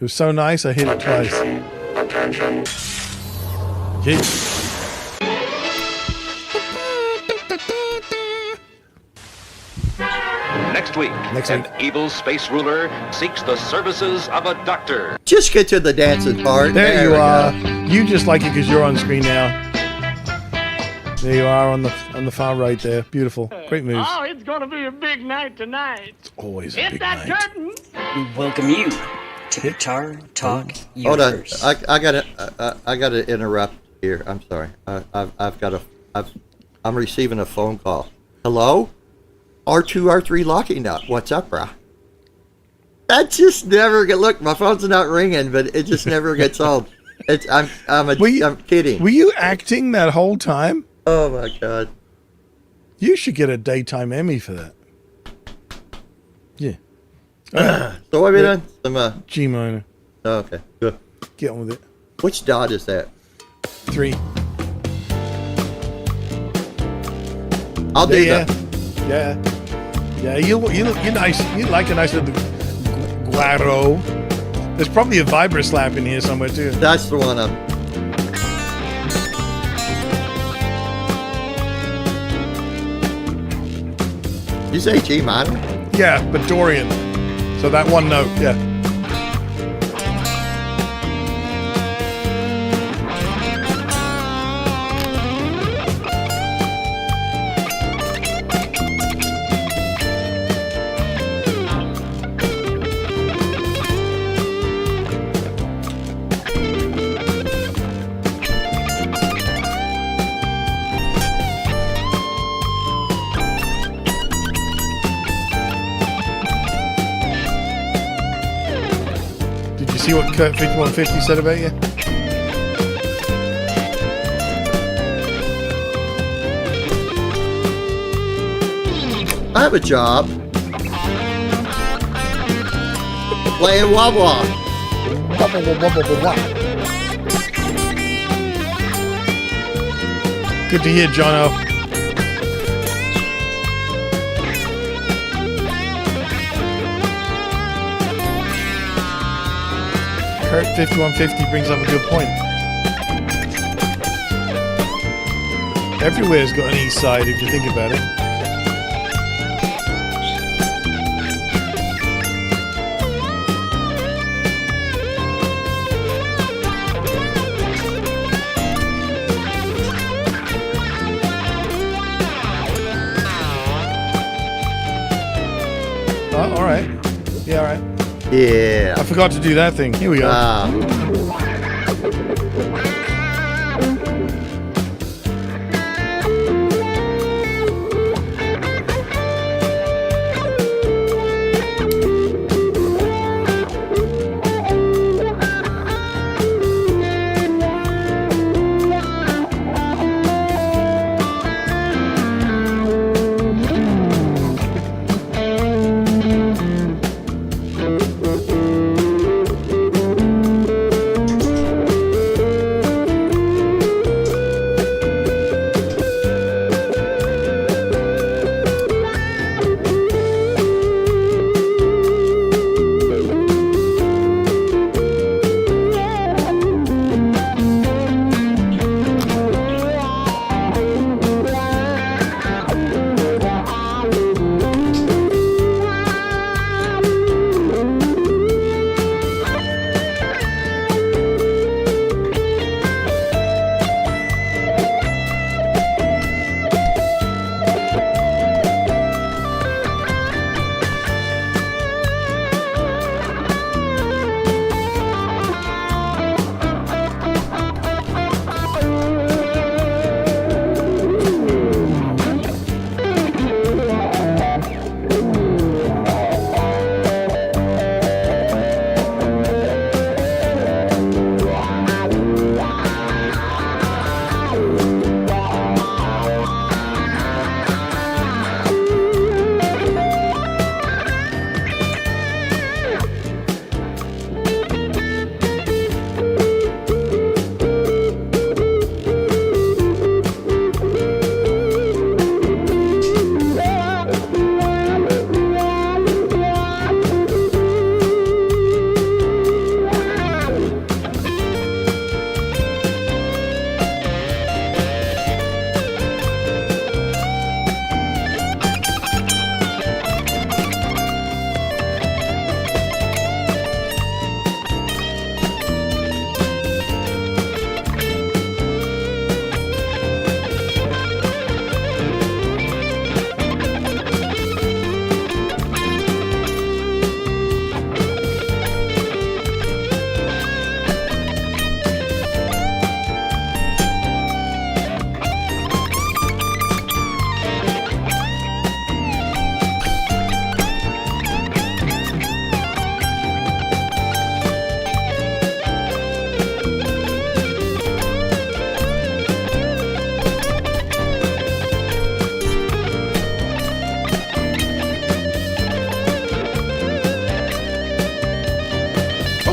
It was so nice, I hit it twice. Jeez. Next week, an evil space ruler seeks the services of a doctor. Just get to the dancing part. There you are. You just like it because you're on screen now. There you are on the far right there. Beautiful. Great moves. Oh, it's going to be a big night tonight. It's always a Hit big that night. curtain. We welcome you to Guitar Talk Hold on, Universe. I gotta interrupt here. I'm sorry. I'm receiving a phone call. Hello, R2 R3 Locking Nut. What's up, brah? That just never get. Look, my phone's not ringing, but it just never gets old. I'm kidding. Were you acting that whole time? Oh my god. You should get a daytime Emmy for that. Yeah. So what have you done? Some G minor. Oh, okay. Good. Get on with it. Which dot is that? 3. I'll do Yeah. that. Yeah. You're nice. You like a nice little guaro. There's probably a vibra slap in here somewhere too. That's the one I'm. You say G minor? Yeah, but Dorian. So that one note, yeah. See what Kurt 5150 said about you? I have a job. Playing wah-wah. Good to hear, Jono. Kurt 5150 brings up a good point. Everywhere's got an east side if you think about it. Oh, all right. Yeah, all right. Yeah. I forgot to do that thing. Here we go.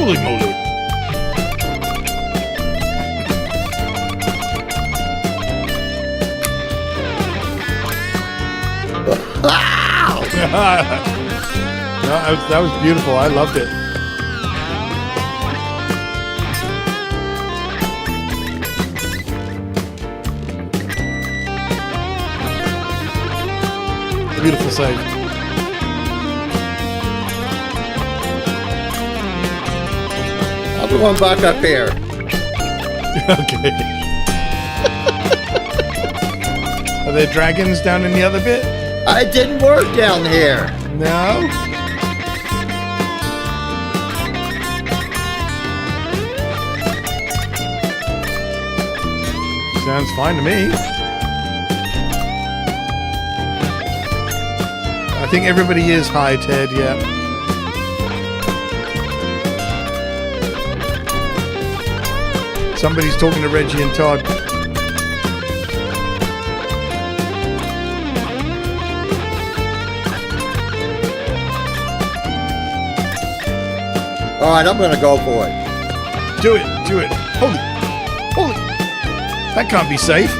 Holy moly. Wow! No, that was beautiful. I loved it. Beautiful save. I'll go on back up here. Okay. Are there dragons down in the other bit? It didn't work down here. No? Sounds fine to me. I think everybody is high, Ted, yeah. Somebody's talking to Reggie and Todd. All right, I'm going to go for it. Do it, do it. Holy. That can't be safe.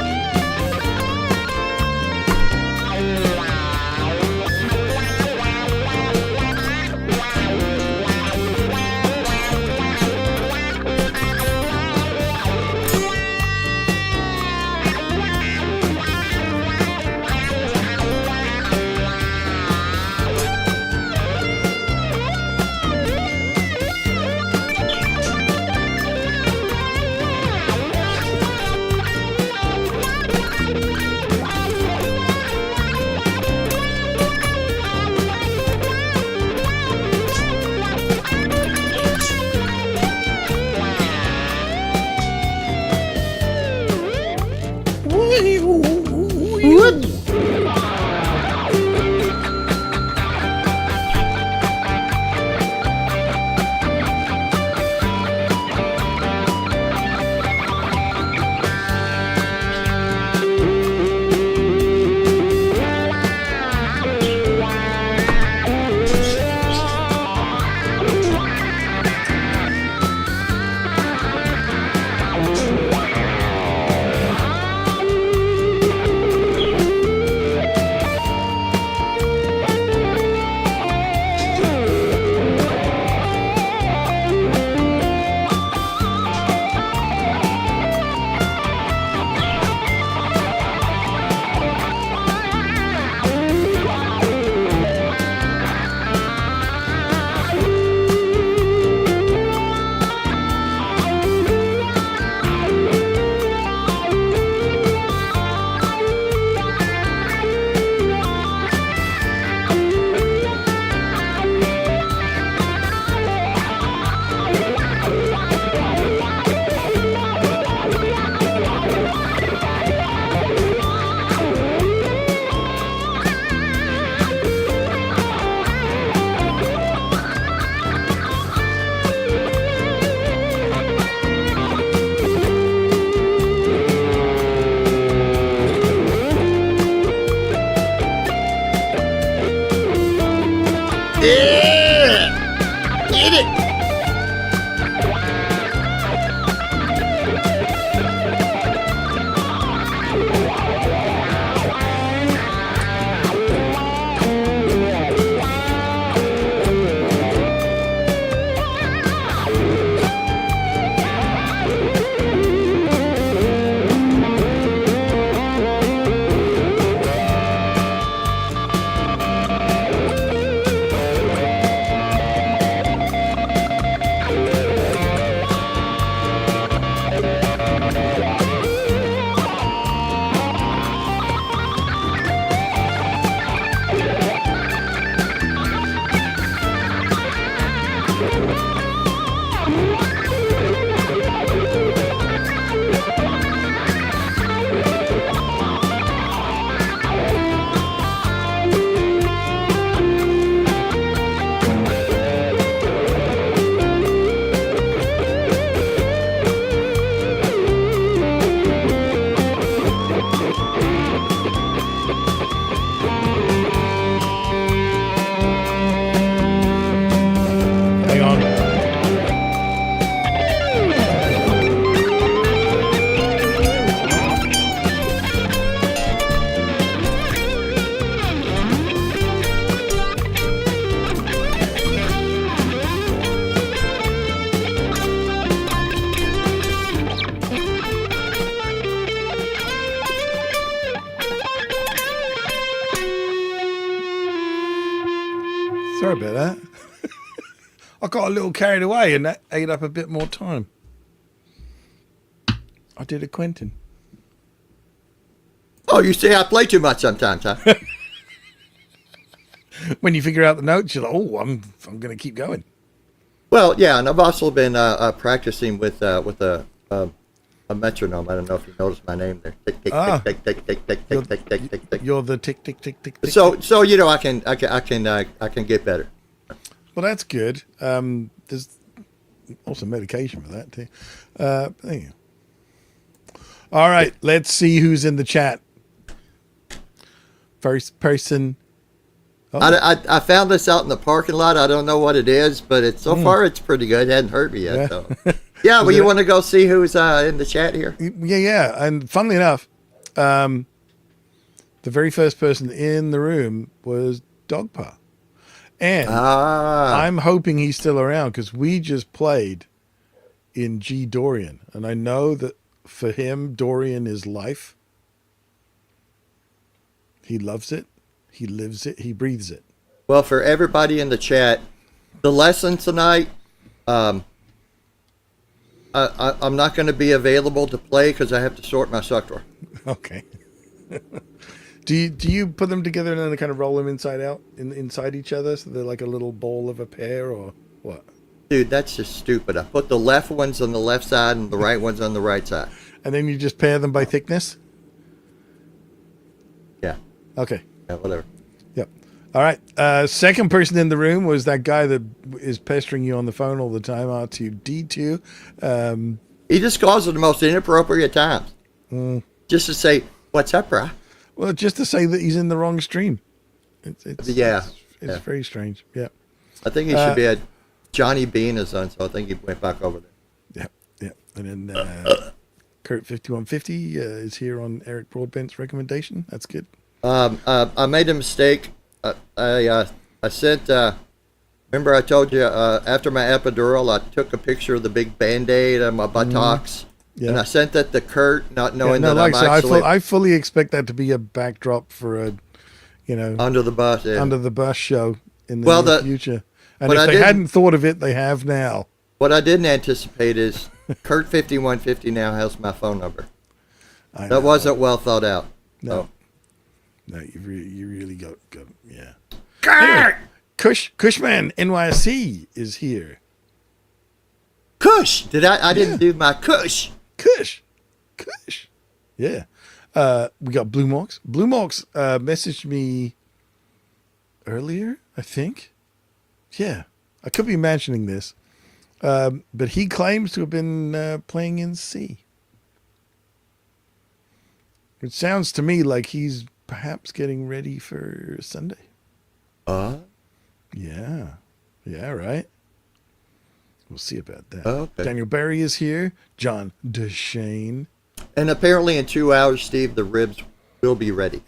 Yeah! Get it! Hang on. Sorry about that. I got a little carried away and that ate up a bit more time. I did a Quentin. Oh, you say I play too much sometimes, huh? When you figure out the notes, you're like, oh, I'm going to keep going. Well, yeah, and I've also been practicing with a metronome. I don't know if you noticed my name there. Tick tick tick tick tick tick tick tick tick tick tick. You're the tick tick tick tick tick. So you know I can get better. Well, that's good. There's also medication for that too. There you go. All right, let's see who's in the chat. First person. Oh. I found this out in the parking lot. I don't know what it is, but it's so far it's pretty good. It hadn't hurt me yet. Yeah. So. Yeah, well, you want to go see who's in the chat here? Yeah. And funnily enough, the very first person in the room was Dogpa. And I'm hoping he's still around because we just played in G Dorian. And I know that for him, Dorian is life. He loves it. He lives it. He breathes it. Well, for everybody in the chat, the lesson tonight, I'm not going to be available to play because I have to sort my sock drawer. Okay. Do you put them together and then kind of roll them inside out inside each other so they're like a little ball of a pear or what? Dude, that's just stupid. I put the left ones on the left side and the right ones on the right side. And then you just pair them by thickness? Yeah. Okay. Yeah, whatever. Yep. All right. Second person in the room was that guy that is pestering you on the phone all the time, R2D2. He just calls at the most inappropriate times. Just to say, what's up, brah? Well, just to say that he's in the wrong stream. It's very strange. Yeah. I think he should be at Johnny B in his son, so I think he went back over there. Yeah. And then Kurt 5150 is here on Eric Broadbent's recommendation. That's good. I made a mistake. I sent. Remember, I told you after my epidural, I took a picture of the big Band-Aid on my buttocks, and I sent that to Kurt, not knowing that I'm actually. I fully expect that to be a backdrop for a, under the bus show in the near future. And if they hadn't thought of it, they have now. What I didn't anticipate is Kurt 5150 now has my phone number. That wasn't well thought out. No. So. No, you really got yeah. Anyway, Cushman NYC is here. Kush! I didn't do my Kush. Kush. Yeah. We got Blue Mox. Blue Mox messaged me earlier, I think. Yeah. I could be imagining this. But he claims to have been playing in C. It sounds to me like he's perhaps getting ready for Sunday. Yeah, right. We'll see about that. Okay. Daniel Barry is here. John DeShane. And apparently in 2 hours, Steve, the ribs will be ready.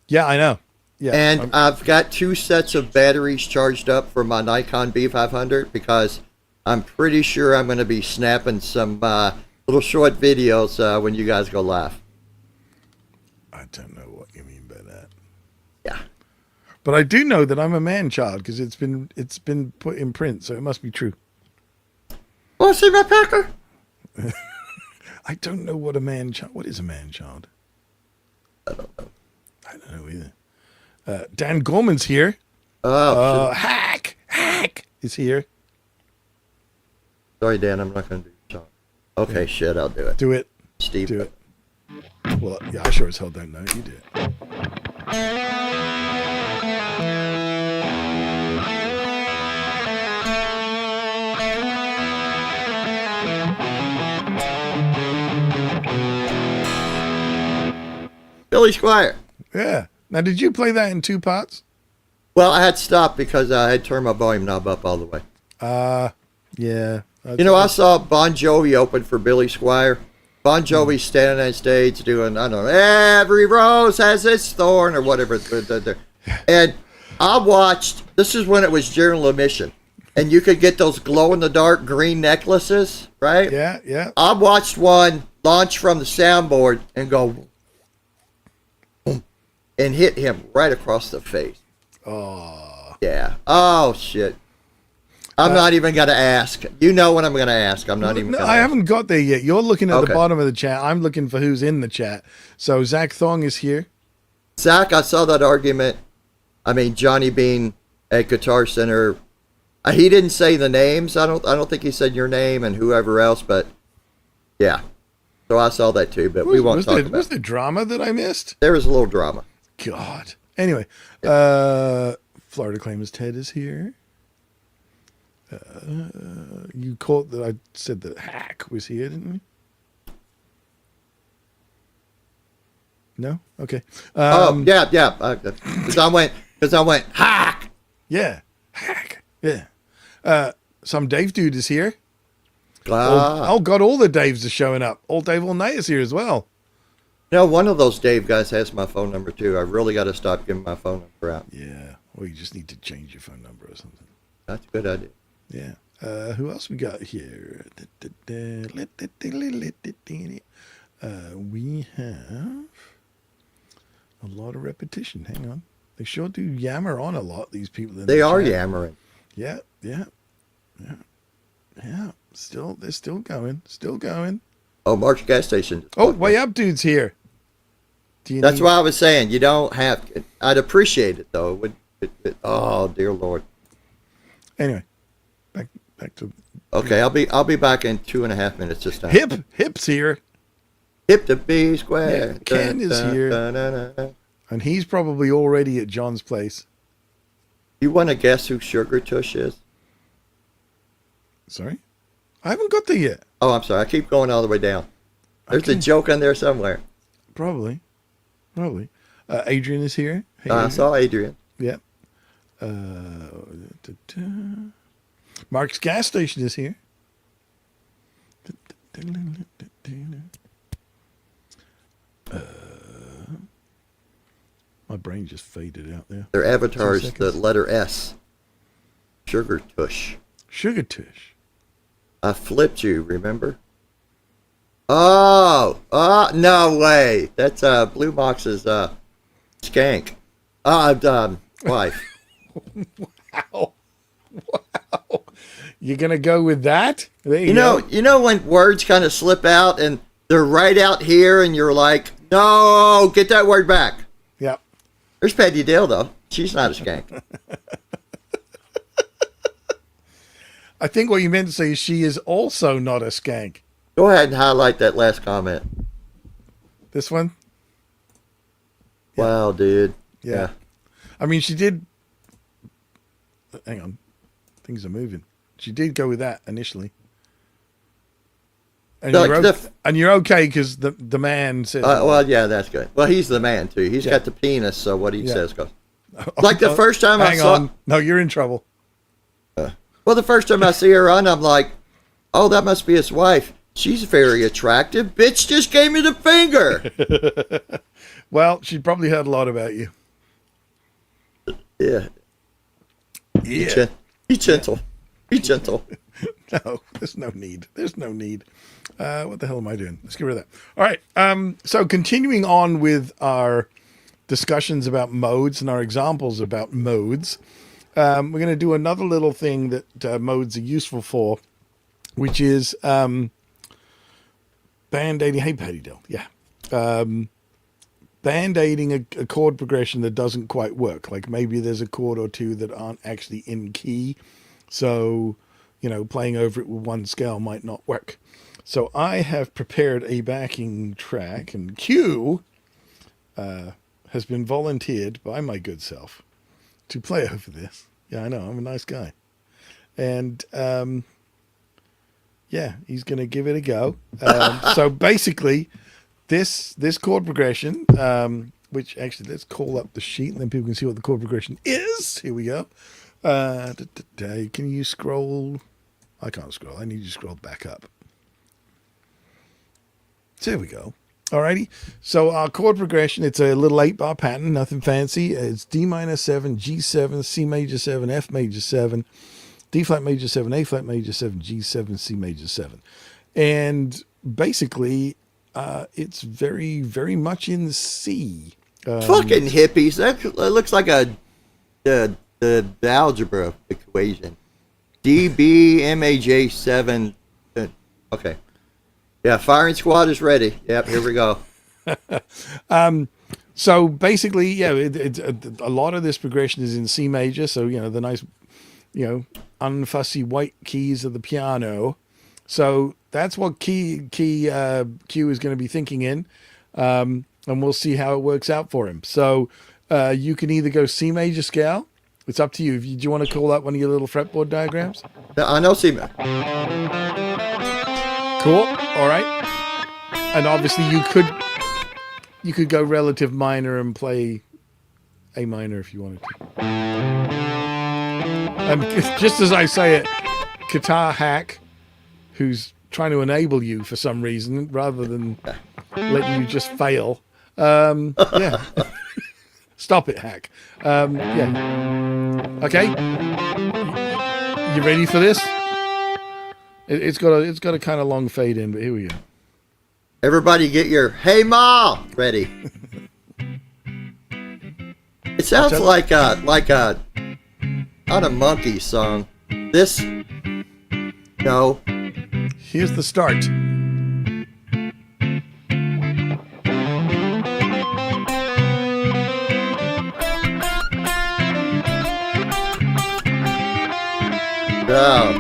Yeah, I know. Yeah, and I've got 2 sets of batteries charged up for my Nikon B500 because I'm pretty sure I'm going to be snapping some little short videos when you guys go live. I don't know what you mean by that. Yeah. But I do know that I'm a man child because it's been put in print, so it must be true. Want to see my pecker? I don't know what a man child. What is a man child? I don't know. I don't know either. Dan Gorman's here. Hack is here. Sorry, Dan, I'm not going to do the shot. Okay, yeah. Shit, I'll do it. Do it. Steve. Do it. Well, yeah, I sure as hell don't know. You do it. Billy Squire. Yeah. Now, did you play that in 2 parts? Well, I had stopped because I had turned my volume knob up all the way. Yeah. I saw Bon Jovi open for Billy Squire. Bon Jovi standing on stage doing, I don't know, every rose has its thorn or whatever. And I watched, this is when it was general admission. And you could get those glow-in-the-dark green necklaces, right? Yeah. I watched one launch from the soundboard and go, boom, and hit him right across the face. Oh. Yeah. Oh, shit. I'm not even going to ask. You know what I'm going to ask. I'm not even going to I haven't got there yet. You're looking at the Okay. bottom of the chat. I'm looking for who's in the chat. So Zach Thong is here. Zach, I saw that argument. I mean, Johnny Bean at Guitar Center. He didn't say the names. I don't think he said your name and whoever else, but yeah. So I saw that too, but we won't talk about it. Was there drama that I missed? There was a little drama. God. Anyway, Florida Claimers Ted is here. You caught that I said that Hack was here, didn't we? No? Okay. Yeah. Because I went, hack. Yeah. Hack. Yeah. Some Dave dude is here. Ah. Oh, God, all the Daves are showing up. All Dave All Night is here as well. One of those Dave guys has my phone number too. I really got to stop giving my phone number out. Yeah. Well, you just need to change your phone number or something. That's a good idea. Yeah. Who else we got here? We have a lot of repetition. Hang on. They sure do yammer on a lot, these people. They are yammering. Yeah. They're still going. Oh, Mark's gas station. Oh, way up dude's here. That's why I was saying you don't have. I'd appreciate it though. Oh dear Lord. Anyway, back to. Okay, I'll be back in 2.5 minutes this time. Hip's here. Hip to B square. Yeah, Ken is here. And he's probably already at John's place. You want to guess who Sugar Tush is? Sorry? I haven't got there yet. Oh, I'm sorry. I keep going all the way down. There's a joke on there somewhere. Probably. Adrian is here. Hey, I saw Adrian. Yeah. Mark's gas station is here. My brain just faded out there. Their avatar is the letter S. Sugar Tush. Sugar Tush. I flipped you, remember? Oh, no way. That's Blue Box's skank. Wife. Wow. You're gonna go with that? There You know when words kind of slip out and they're right out here and you're like, no, get that word back. Yep. There's Patty Dale though. She's not a skank. I think what you meant to say is she is also not a skank. Go ahead and highlight that last comment. This one? Wow, dude. Yeah. I mean, she did. Hang on. Things are moving. She did go with that initially. And, you're okay because the man says. Well, yeah, that's good. Well, he's the man, too. He's got the penis, so what he says goes. Like the first time I saw. Hang on. No, you're in trouble. Well, the first time I see her on, I'm like, oh, that must be his wife. She's very attractive. Bitch just gave me the finger. Well, she probably heard a lot about you. Yeah. Yeah. Be gentle. Be gentle. No, there's no need. What the hell am I doing? Let's get rid of that. All right. So continuing on with our discussions about modes and our examples about modes, we're going to do another little thing that modes are useful for, which is band-aiding. Hey, Patty Dill. Yeah. Band-aiding a chord progression that doesn't quite work. Like maybe there's a chord or two that aren't actually in key. So, playing over it with one scale might not work. So I have prepared a backing track, and Q has been volunteered by my good self to play over this. Yeah, I know. I'm a nice guy. And, he's going to give it a go. So basically, this chord progression, which actually, let's call up the sheet, and then people can see what the chord progression is. Here we go. Can you scroll? I can't scroll. I need you to scroll back up. So there we go. Alrighty. So our chord progression, it's a little 8-bar pattern, nothing fancy. It's D minor 7, G7, C major 7, F major 7, D flat major 7, A flat major 7, G7, C major 7. And basically, it's very, very much in C. Fucking hippies. That looks like a the algebra equation. DBMAJ7. Okay. Yeah, firing squad is ready. Yep, here we go. So basically, yeah, a lot of this progression is in C major. So, the nice, unfussy white keys of the piano. So that's what key Q is going to be thinking in. And we'll see how it works out for him. So you can either go C major scale. It's up to you. Do you want to call that one of your little fretboard diagrams? I know C major. Cool. All right. And obviously you could go relative minor and play A minor if you wanted to. And just as I say it, guitar hack, who's trying to enable you for some reason rather than letting you just fail. Yeah. Stop it, hack. Yeah. Okay. You ready for this? It's got a kind of long fade in, but here we go. Everybody get your "Hey Ma" ready. It sounds like a not a monkey song. This no. Here's the start. No.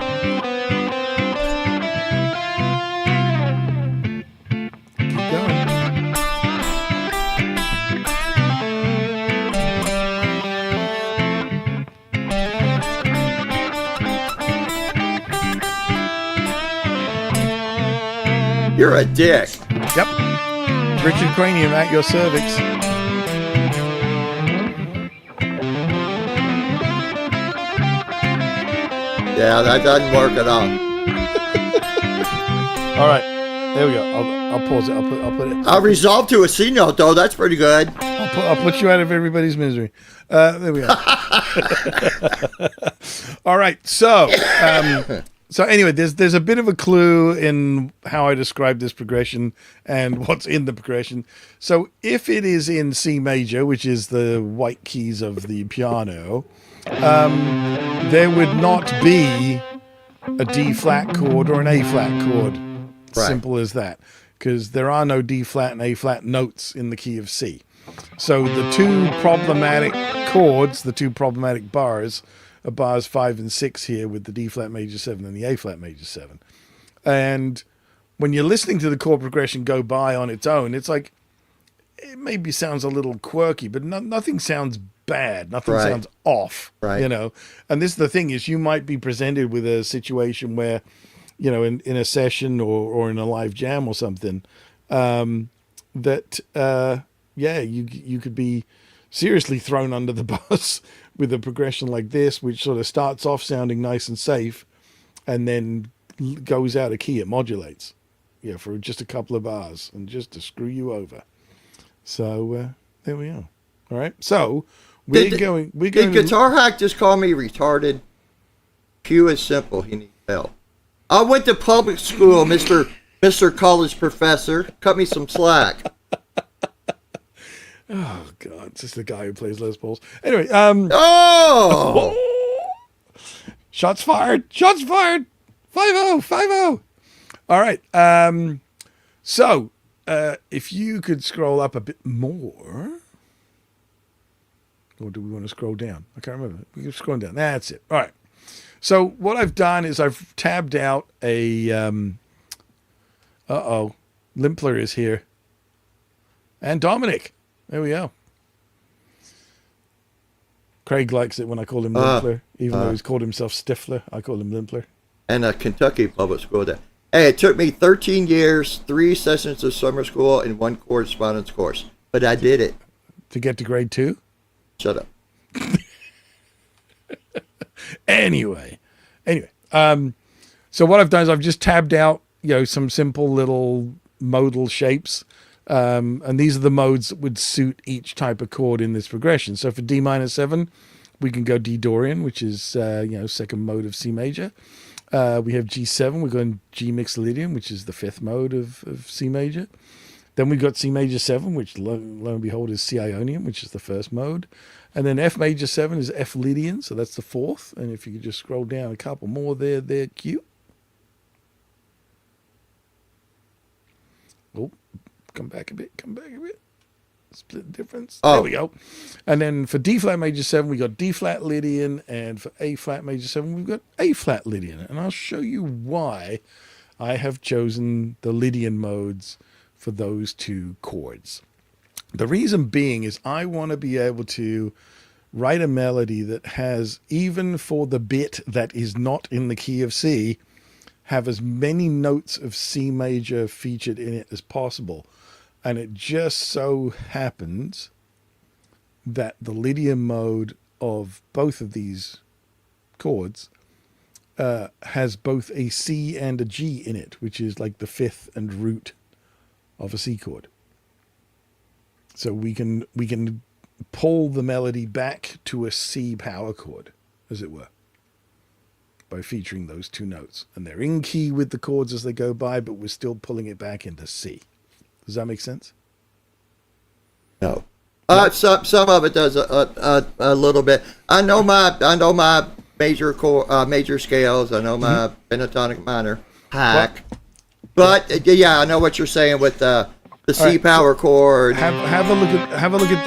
Keep going. You're a dick. Yep. Richard Cranium at your cervix. Yeah, that doesn't work at all. All right. There we go. I'll pause it. I'll put it. I resolved to a C note though. That's pretty good. I'll put you out of everybody's misery. There we go. All right. So anyway, there's a bit of a clue in how I describe this progression and what's in the progression. So if it is in C major, which is the white keys of the piano, there would not be a D flat chord or an A flat chord. Right. Simple as that. Because there are no D flat and A flat notes in the key of C. So the two problematic chords, the two problematic bars, are bars 5 and 6 here with the D flat major 7 and the A flat major 7. And when you're listening to the chord progression go by on its own, it's like, it maybe sounds a little quirky, but nothing sounds bad. Nothing Right. sounds off, Right. And this is the thing is you might be presented with a situation where, in a session or in a live jam or something, you could be seriously thrown under the bus with a progression like this, which sort of starts off sounding nice and safe and then goes out of key. It modulates, for just a couple of bars and just to screw you over. So there we are. All right. So Did Guitar Hack just call me retarded? Q is simple. He needs help. I went to public school, Mr. College Professor. Cut me some slack. Oh God, it's just the guy who plays Les Pauls. Anyway, Oh! shots fired! Shots fired! 5-0, 5-0. All right. So if you could scroll up a bit more, or do we want to scroll down? I can't remember. We can scroll down. That's it. All right. So what I've done is I've tabbed out a. Limpler is here, and Dominic. There we go. Craig likes it when I call him Limpler, even though he's called himself Stifler. I call him Limpler. And a Kentucky public school day. Hey, it took me 13 years, 3 sessions of summer school, and 1 correspondence course. But I did it. To get to grade 2? Shut up. Anyway. So what I've done is I've just tabbed out, some simple little modal shapes. And these are the modes that would suit each type of chord in this progression. So for D minor 7, we can go D Dorian, which is, second mode of C major. We have G7, we're going G Mixolydian, which is the 5th mode of C major. Then we've got C major 7, which lo and behold is C Ionian, which is the 1st mode. And then F major 7 is F Lydian, so that's the 4th. And if you could just scroll down a couple more there, they're cute. Oh, come back a bit. Split difference. Oh. There we go. And then for D flat major 7, we got D flat Lydian, and for A flat major 7, we've got A flat Lydian. And I'll show you why I have chosen the Lydian modes for those two chords. The reason being is I want to be able to write a melody that has, even for the bit that is not in the key of C, have as many notes of C major featured in it as possible. And it just so happens that the Lydian mode of both of these chords has both a C and a G in it, which is like the 5th and root of a C chord. So we can pull the melody back to a C power chord, as it were, by featuring those two notes. And they're in key with the chords as they go by, but we're still pulling it back into C. Does that make sense? No. Some of it does a little bit. I know my major scales. I know my pentatonic minor hack. But yeah, I know what you're saying with the C right, power chord. Have a look at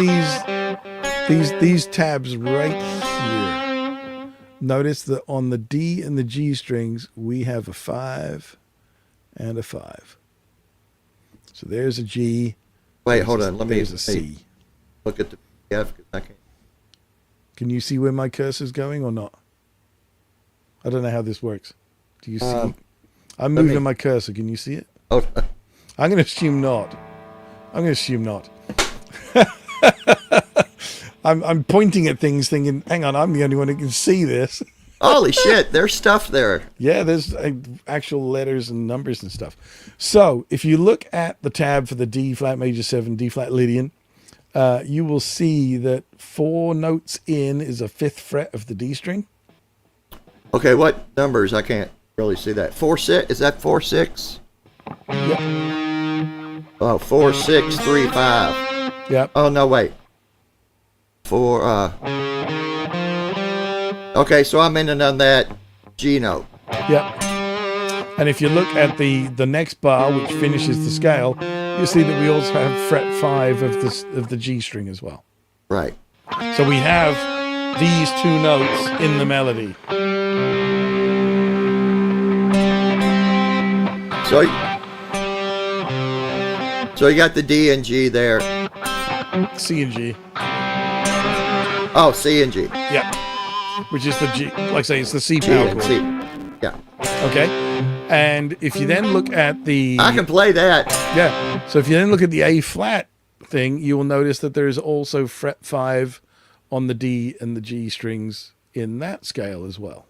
these tabs right here. Notice that on the D and the G strings we have a 5 and a 5. So there's a G. Wait, hold on. There's a C. Look at the F. I can't. Can you see where my cursor's going or not? I don't know how this works. Do you see? I'm moving my cursor. Can you see it? Oh. I'm going to assume not. I'm pointing at things thinking, hang on, I'm the only one who can see this. Holy shit, there's stuff there. Yeah, there's actual letters and numbers and stuff. So if you look at the tab for the D flat major 7, D flat Lydian, you will see that 4 notes in is a 5th fret of the D string. Okay, what numbers? I can't really see that. 4 6? Is that 4 6? Yep. Oh, 4 6 3 5. Yep. Oh no, wait. 4. Okay, so I'm in and on that G note. Yep. And if you look at the next bar, which finishes the scale, you see that we also have fret 5 of the G string as well. Right. So we have these 2 notes in the melody. So you got the D and G there. C and G. Oh, C and G. Yep. Which is the G, like I say, it's the C G power and chord. C. Yeah. Okay. And if you then look at the... I can play that. Yeah. So if you then look at the A flat thing, you will notice that there is also fret 5 on the D and the G strings in that scale as well.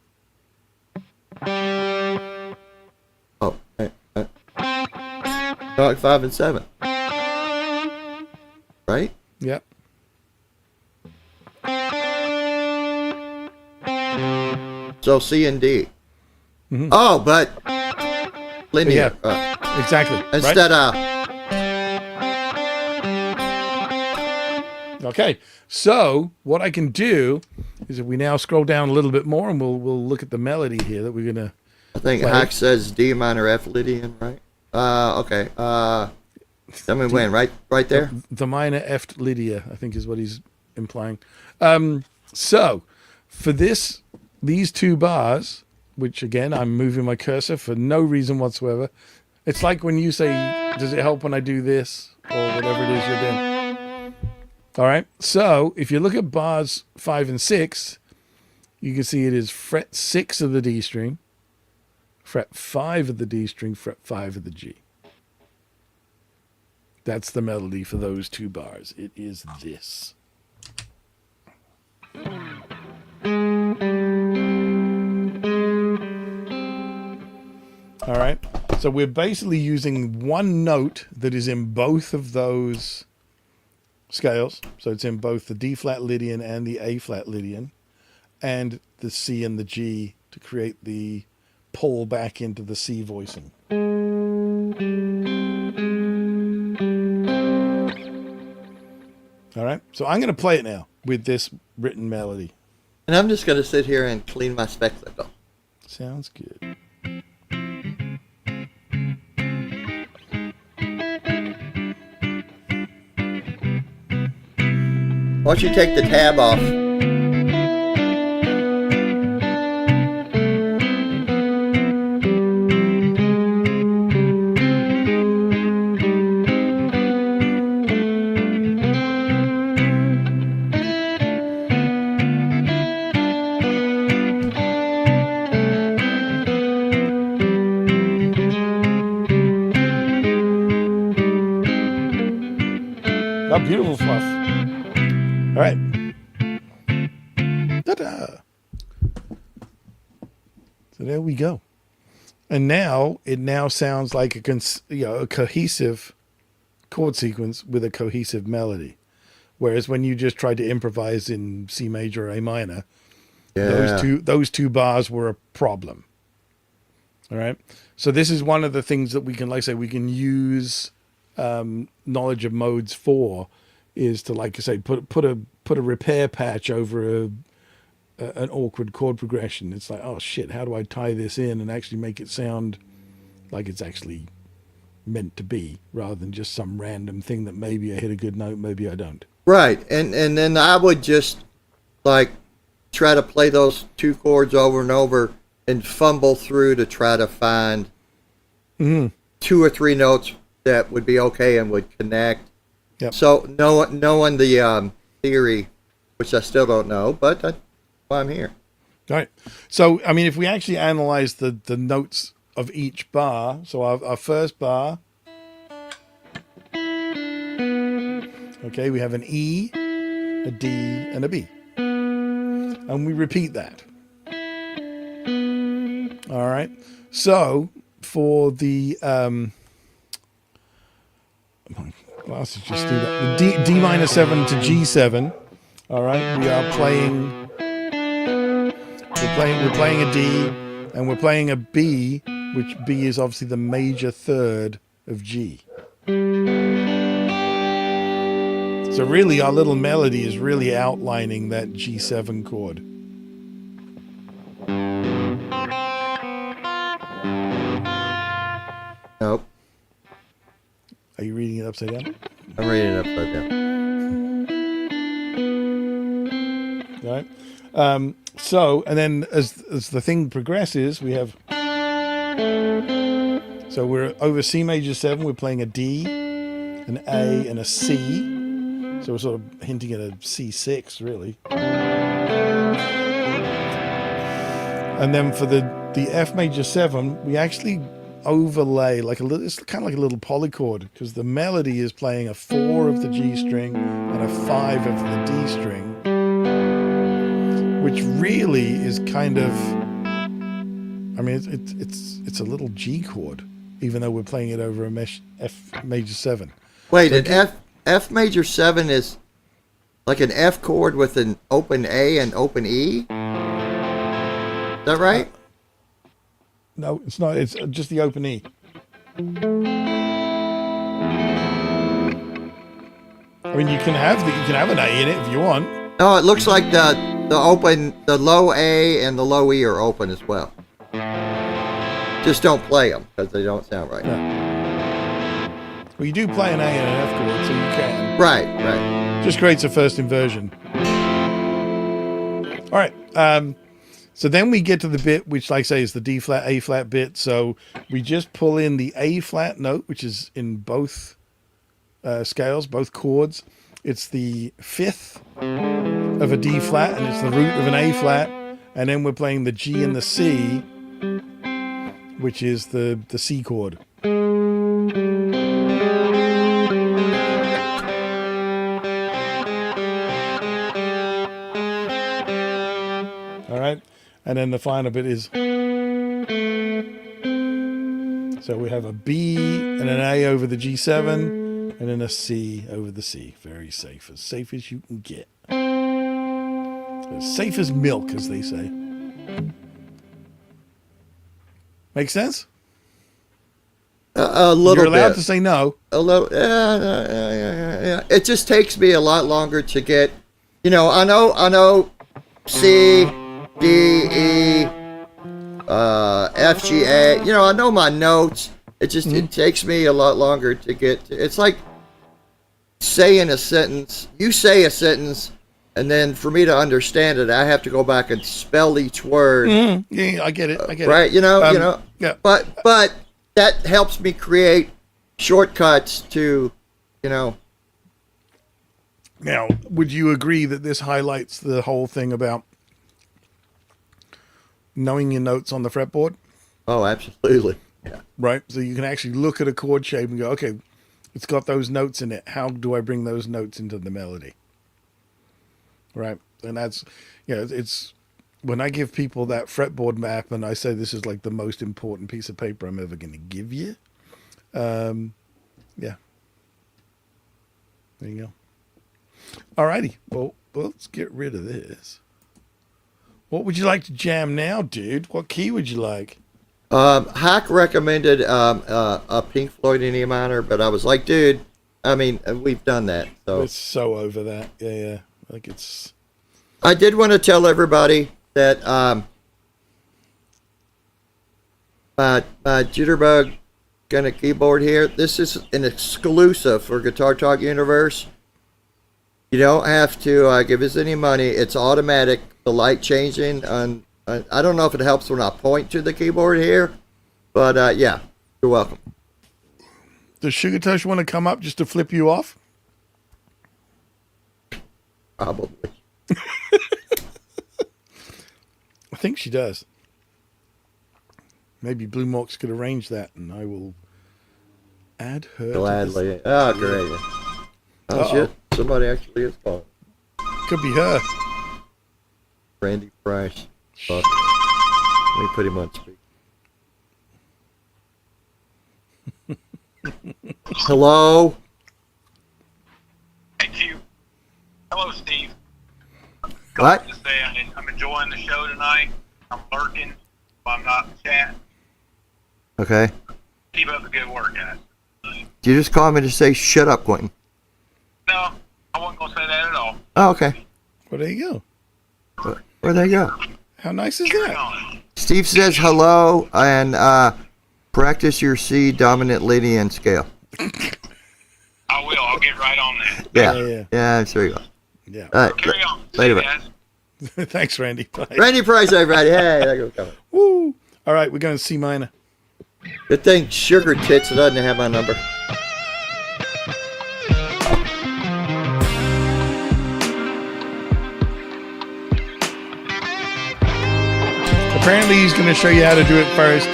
Oh. Like 5 and 7. Right? Yep. So C and D. Mm-hmm. Oh, but linear. Yeah, exactly. Instead of. Okay, so what I can do is if we now scroll down a little bit more, and we'll look at the melody here that we're gonna. I think play. Hack says D minor F Lydian, right? Okay. Tell me when, right there. The minor F Lydia, I think, is what he's implying. So for these 2 bars, which again I'm moving my cursor for no reason whatsoever. It's like when you say, "Does it help when I do this?" or whatever it is you're doing. All right. So if you look at bars 5 and 6, you can see it is fret 6 of the D string, fret 5 of the D string, fret 5 of the G. That's the melody for those 2 bars. It is this. All right. So we're basically using one note that is in both of those scales. So it's in both the D flat Lydian and the A flat Lydian, and the C and the G to create the pull back into the C voicing. All right. right. So I'm going to play it now with this written melody. And I'm just going to sit here and clean my spectacle. Sounds good. Why don't you take the tab off? Oh, beautiful fluff. All right. Ta-da. So there we go. And now it sounds like a cohesive chord sequence with a cohesive melody. Whereas when you just tried to improvise in C major or A minor, those two bars were a problem. All right. So this is one of the things that we can, like I say, we can use knowledge of modes for, is to, like I say, put a repair patch over an awkward chord progression. It's like, oh shit, how do I tie this in and actually make it sound like it's actually meant to be, rather than just some random thing that maybe I hit a good note, maybe I don't. Right, and then I would just like try to play those two chords over and over and fumble through to try to find 2 or 3 notes that would be okay and would connect. Yep. So knowing the theory, which I still don't know, but that's why I'm here. All right. So, I mean, if we actually analyze the notes of each bar, so our first bar, okay, we have an E, a D, and a B. And we repeat that. All right. So, for the... my glasses just do that. The D minor 7 to G7. All right. We are playing... We're playing a D, and we're playing a B, which B is obviously the major third of G. So really, our little melody is really outlining that G7 chord. Nope. Are you reading it upside down? I'm reading it upside down. All right. So, and then as the thing progresses, we have... So we're over C major 7, we're playing a D, an A, and a C. So we're sort of hinting at a C6, really. And then for the F major 7, we actually overlay like a little, it's kind of like a little polychord, because the melody is playing a 4 of the G string and a 5 of the D string, which really is kind of, I mean, it's a little G chord, even though we're playing it over a F major 7. Wait, so F major 7 is like an F chord with an open A and open E? Is that right? No, it's not. It's just the open E. I mean, you can have an A in it if you want. No, it looks like the low A and the low E are open as well. Just don't play them because they don't sound right. Yeah. Well, you do play an A and an F chord, so you can. Right. Just creates a first inversion. All right. So then we get to the bit which, like I say, is the D flat, A flat bit. So we just pull in the A flat note, which is in both scales, both chords. It's the 5th of a D flat, and it's the root of an A flat. And then we're playing the G and the C, which is the C chord. All right. And then the final bit is, so we have a B and an A over the G7, and then a C over the C. Very safe as you can get. As safe as milk, as they say. Make sense? A little You're allowed bit. to say no. A little. Yeah. It just takes me a lot longer to get. I know. C, D, E, F, G, A. I know my notes. It just it takes me a lot longer to get. It's like saying a sentence. You say a sentence, and then for me to understand it, I have to go back and spell each word. Yeah, I get it. Right? Yeah. But that helps me create shortcuts to, Now, would you agree that this highlights the whole thing about knowing your notes on the fretboard? Oh, absolutely. Yeah. Right? So you can actually look at a chord shape and go, okay, it's got those notes in it. How do I bring those notes into the melody? Right? And that's, it's when I give people that fretboard map and I say this is like the most important piece of paper I'm ever going to give you. Yeah. There you go. Alrighty. Well, let's get rid of this. What would you like to jam now, dude? What key would you like? Hack recommended a Pink Floyd in E minor, but I was like, dude, I mean, we've done that. So We're so over that. Yeah. Like it's... I did want to tell everybody that my Jitterbug kind of keyboard here, this is an exclusive for Guitar Talk Universe. You don't have to give us any money. It's automatic. The light changing. I don't know if it helps when I point to the keyboard here, but yeah, you're welcome. Does Sugar Tush want to come up just to flip you off? Probably. I think she does. Maybe Blue Mox could arrange that, and I will add her. Gladly. Oh, great. Oh, shit. Somebody actually is calling. Could be her. Randy Price. Fuck. Let me put him on speaker. Hello? Thank you. Hello, Steve. What? Just say I'm enjoying the show tonight. I'm lurking, but I'm not chatting. Okay. Keep up the good work, guys. Did you just call me to say shut up, Quentin? No, I wasn't going to say that at all. Oh, okay. Well, there you go. Where'd they go? How nice is Carry that? on. Steve says hello and practice your C dominant Lydian scale. I will. I'll get right on that. Yeah. Yeah, there you go. Yeah. All right. Carry on. Later, See you bye. guys. Thanks, Randy. Bye. Randy Price, everybody. Hey, there you go. Woo! All right, we're going to C minor. Good thing Sugar Tits doesn't have my number. Apparently, he's going to show you how to do it first.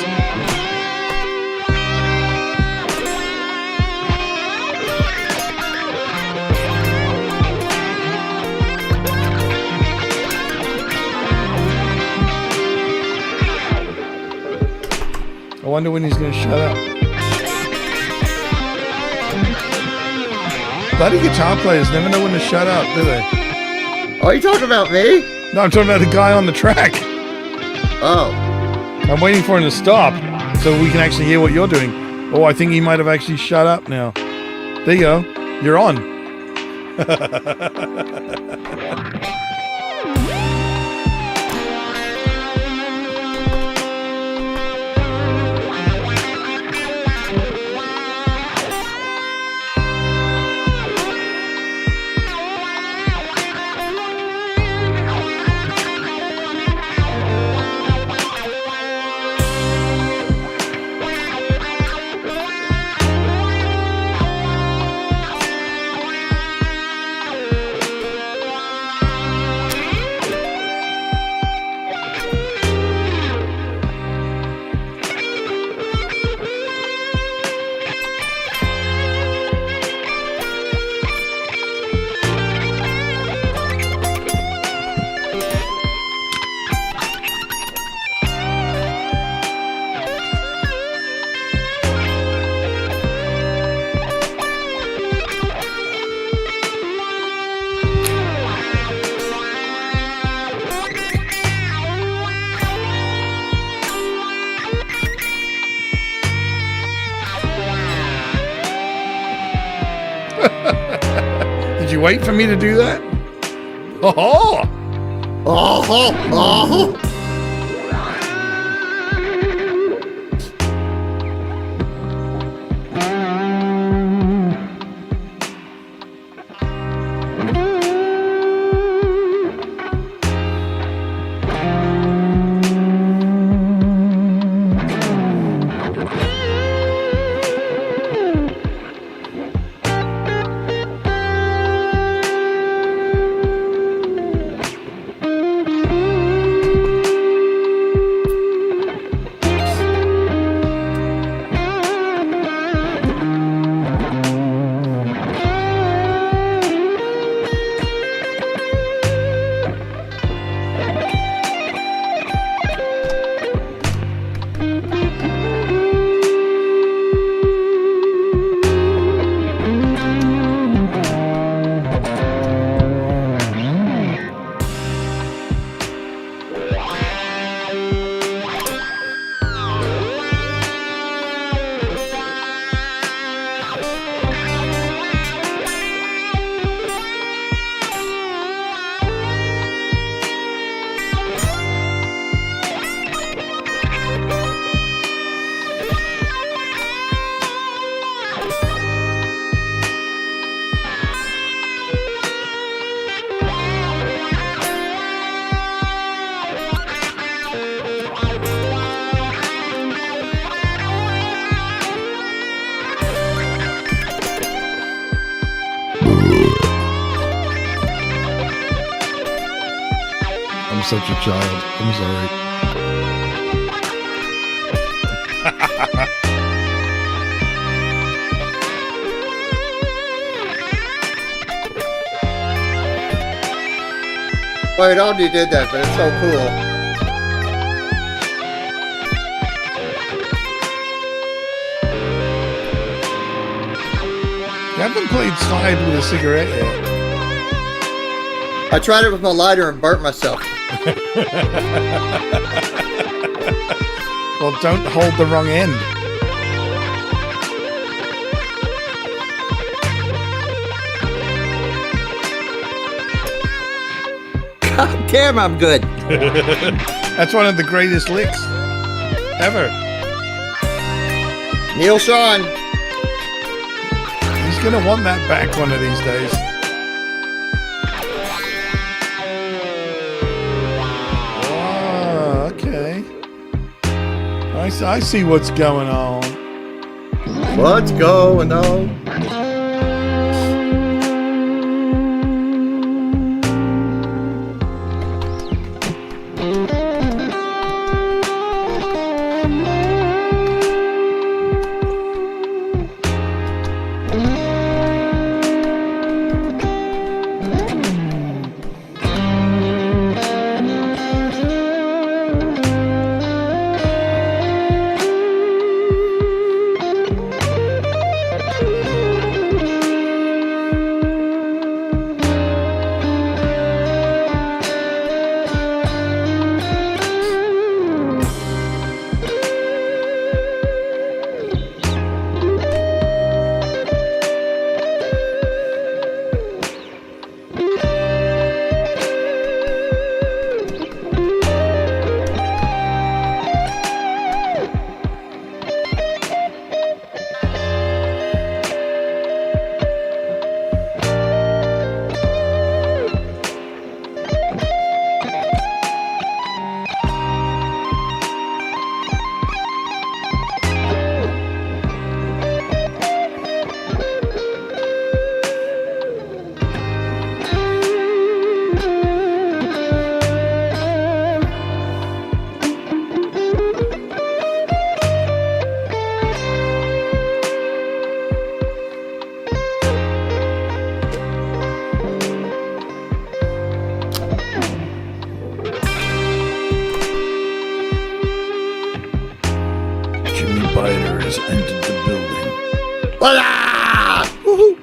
I wonder when he's going to shut up. Bloody guitar players never know when to shut up, do they? Oh, are you talking about me? No, I'm talking about the guy on the track. Oh. I'm waiting for him to stop so we can actually hear what you're doing. Oh, I think he might have actually shut up now. There you go. You're on. Did you wait for me to do that? Oh! Oh! I'm such a child. I'm sorry. Wait, I already did that, but it's so cool. You haven't played slide with a cigarette yet. I tried it with my lighter and burnt myself. Well, don't hold the wrong end. God damn, I'm good. That's one of the greatest licks ever. Neil Sean. He's going to want that back one of these days. Oh, okay. I see what's going on. What's going on? Has entered the building. Voila! Woohoo!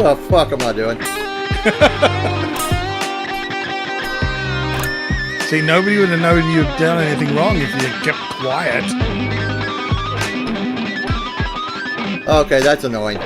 The fuck am I doing? See, nobody would have known you'd done anything wrong if you kept quiet. Okay, that's annoying.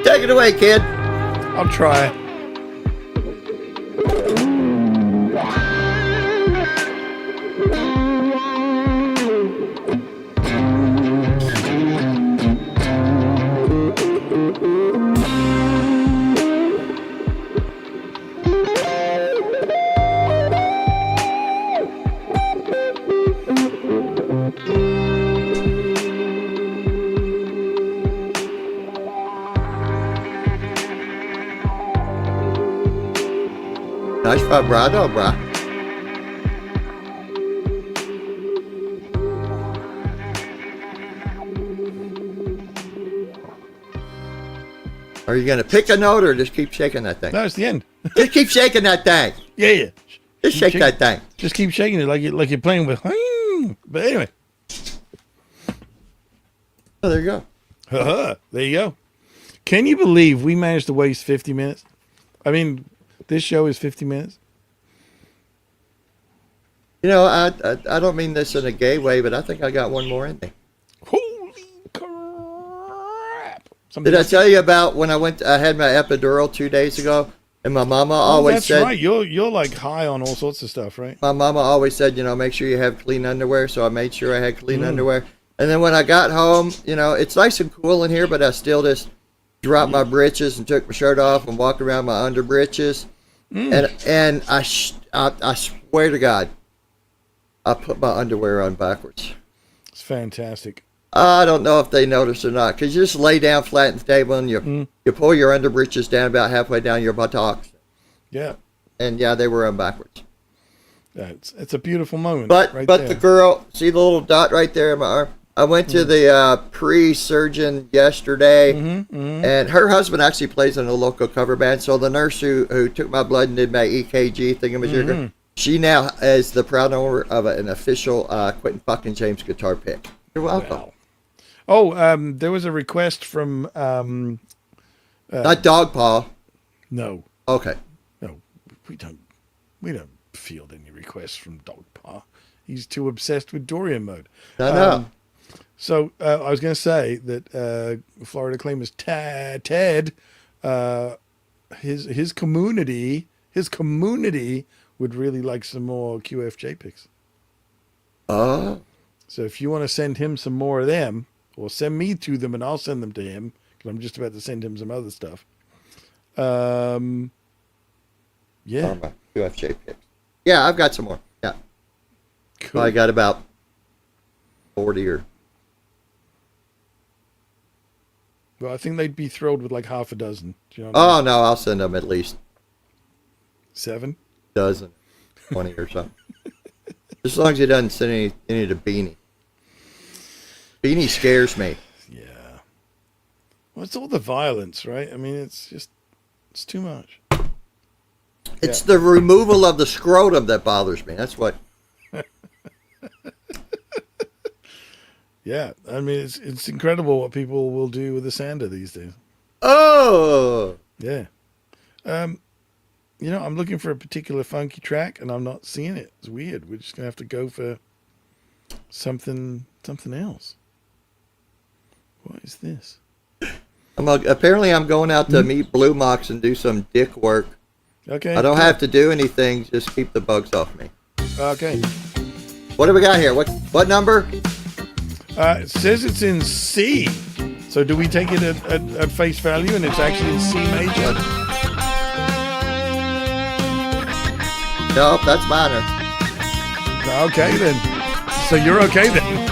Take it away, kid. I'll try. Nice vibrato, brah. Are you gonna pick a note or just keep shaking that thing? No, it's the end. Just keep shaking that thing. Yeah. Just shake that thing. Just keep shaking it like you're playing with. But anyway. Oh, there you go. There you go. Can you believe we managed to waste 50 minutes? I mean, this show is 50 minutes. You know, I don't mean this in a gay way, but I think I got one more in me. Holy crap! Did I tell you about when I had my epidural 2 days ago, and my mama always said, "That's right. You're like high on all sorts of stuff, right?" My mama always said, make sure you have clean underwear. So I made sure I had clean underwear. And then when I got home, it's nice and cool in here, but I still just dropped my britches and took my shirt off and walked around my under britches. And I swear to God, I put my underwear on backwards. It's fantastic. I don't know if they noticed or not, because you just lay down flat on the table and you pull your under britches down about halfway down your buttocks. Yeah. And yeah, they were on backwards. Yeah, it's a beautiful moment. But right but there. the girl, see the little dot right there in my arm? I went to the pre-surgeon yesterday, and her husband actually plays in a local cover band. So the nurse who took my blood and did my EKG thingamajigger, she now is the proud owner of an official Quentin fucking James guitar pick. You're welcome. Wow. Oh, there was a request from Not Dog Paw. No, Okay. no, we don't field any requests from Dog Paw. He's too obsessed with Dorian mode. No. So I was going to say that Florida Claimers Ted, his community would really like some more QFJ picks. Oh. So if you want to send him some more of them, or send me to them and I'll send them to him, because I'm just about to send him some other stuff. Yeah. My UFJ picks. Yeah, I've got some more. Yeah. Cool. I got about 40 or... Well, I think they'd be thrilled with like half a dozen. Do you know Oh, no, I'll send them at least 7? dozen, 20 or something. As long as he doesn't send any to Beanie. Beanie scares me. Yeah. Well, it's all the violence, right? I mean, it's too much. It's the removal of the scrotum that bothers me. That's what. Yeah, I mean, it's incredible what people will do with a sander these days. Oh! Yeah. I'm looking for a particular funky track, and I'm not seeing it. It's weird. We're just going to have to go for something else. What is this? Apparently, I'm going out to meet Blue Mox and do some dick work. Okay. I don't have to do anything. Just keep the bugs off me. Okay. What do we got here? What number? It says it's in C. So do we take it at face value and it's actually in C major? Nope, that's minor. Okay then. So you're okay then.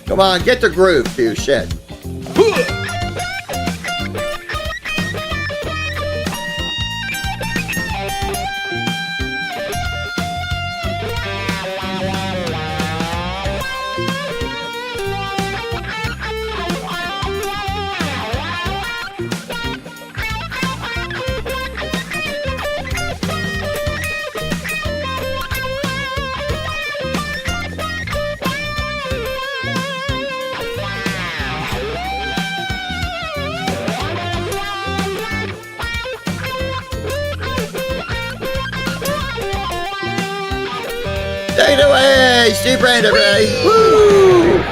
Come on, get the groove, too. Shit. Take it away, Steve Brand, everybody. Woo!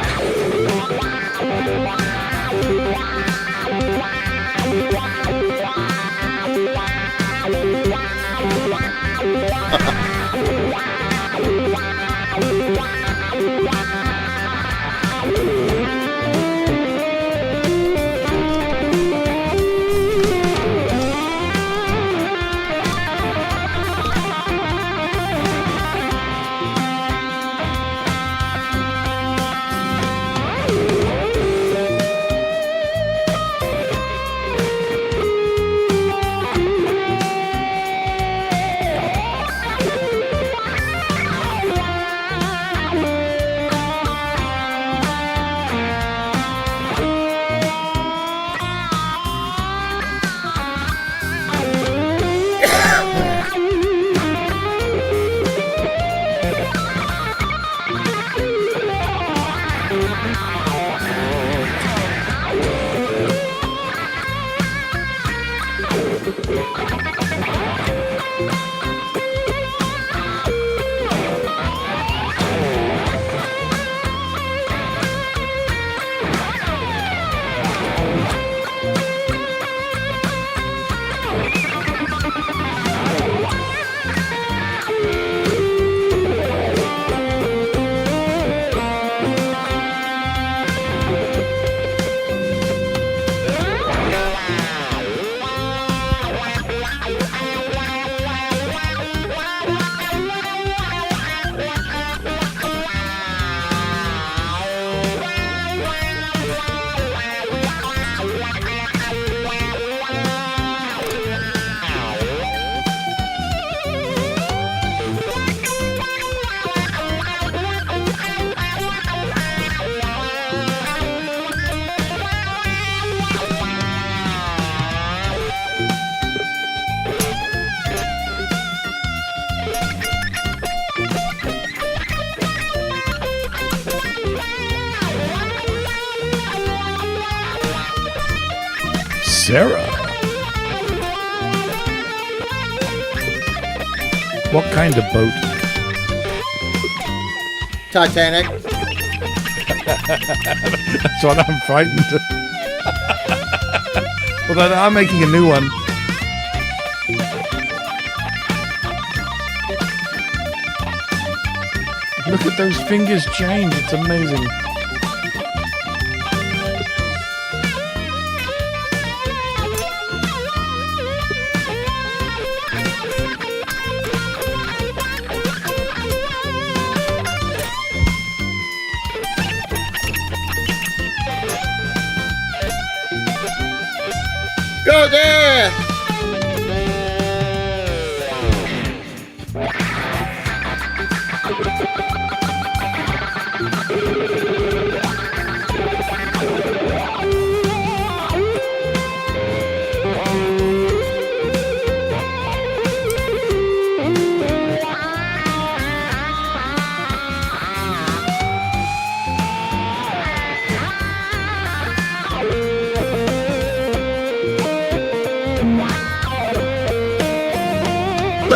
Sarah. What kind of boat? Titanic. That's what I'm frightened of. Although I'm making a new one. Look at those fingers change. It's amazing. Go there!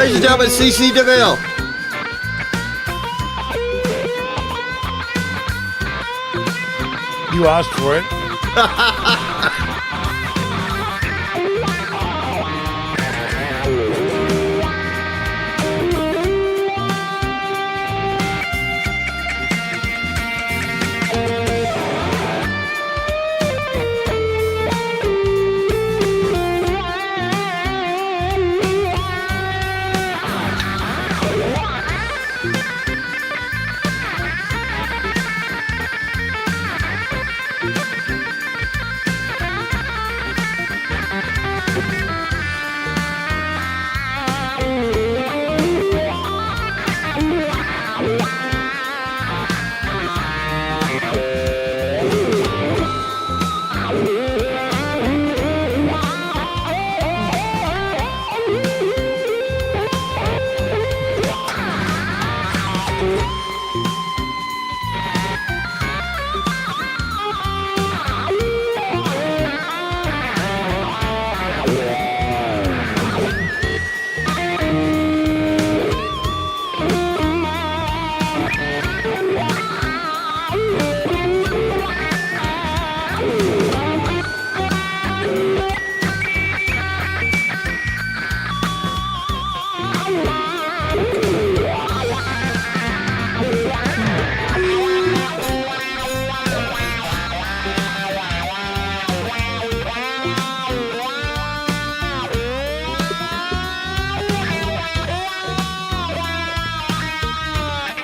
Ladies and gentlemen, CC DeVille. You asked for it.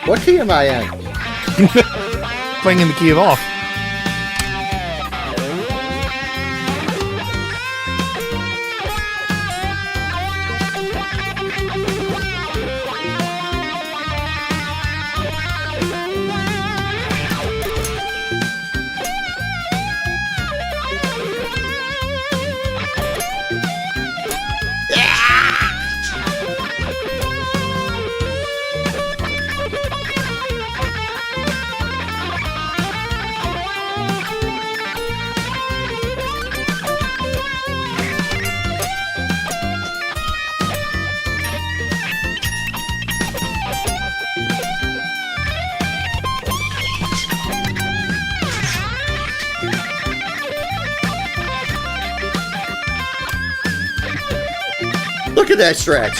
What key am I in? Playing in the key of off. Look at that stretch.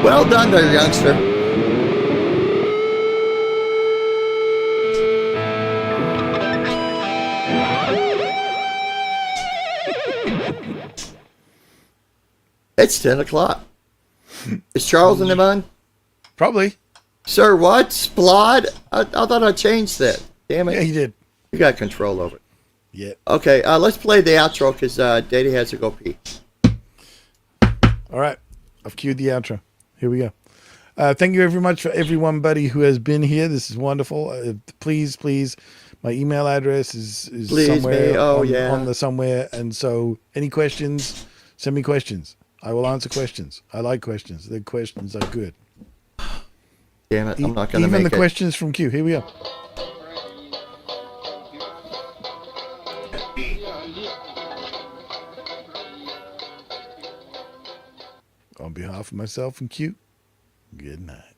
Well done there, youngster. It's 10 o'clock. Is Charles in the mind? Probably. Sir, what? Splod? I thought I changed that. Damn it. Yeah, he did. You got control over it. Yeah. Okay, let's play the outro because Daddy has to go pee. All right. I've cued the outro. Here we go. Thank you very much for everybody who has been here. This is wonderful. Please, my email address is Please somewhere me. on the somewhere. And so any questions, send me questions. I will answer questions. I like questions. The questions are good. Damn it, I'm not going to make it. Even the questions from Q. Here we go. On behalf of myself and Q, good night.